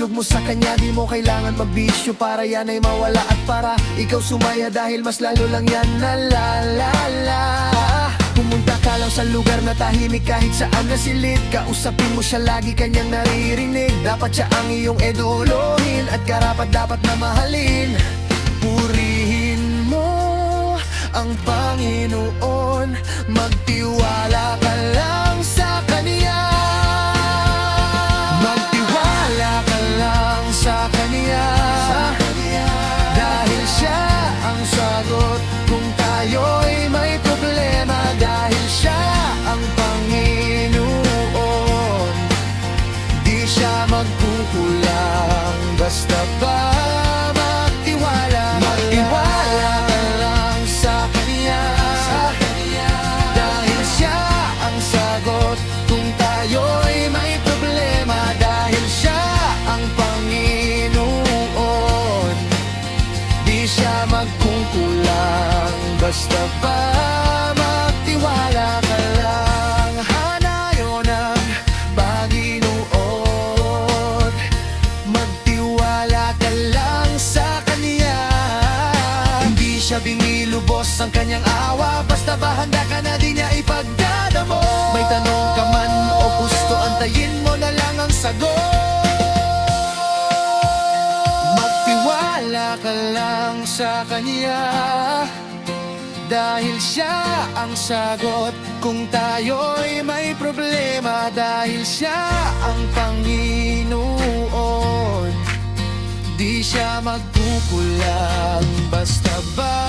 pagtulog mo sa kanya, di mo kailangan mabisyo para yan ay mawala at para ikaw sumaya, dahil mas lalo lang yan nalalala. Pumunta ka lang sa lugar na tahimik, kahit saan nasilid, kausapin mo siya lagi, kanyang naririnig. Dapat siya ang iyong idolohin at karapat dapat na mahalin. Purihin mo ang Panginoon, magtiwala ka lang sa Kanya. Magtiwala ka lang sa Kanya, dahil siya ang sagot kung tayo'y may problema. Dahil siya ang Panginoon, di siya magkukulang, basta ba magtiwala. Magtiwala ka lang sa Kanya, dahil siya ang sagot kung tayo'y may problema. Dahil siya ang Panginoon, di siya magkukulang, basta ba magtiwala ka lang. Hanayon ang Panginoon, magtiwala ka lang sa Kanya. Hindi siya bingilubos ang kanyang awa, basta ba handa ka na di niya ipagdadamo. May tanong ka man o gusto, antayin mo na lang ang sagot. Magtiwala ka lang sa Kanya, dahil siya ang sagot kung tayo'y may problema. Dahil siya ang Panginoon, di siya magkukulang, basta ba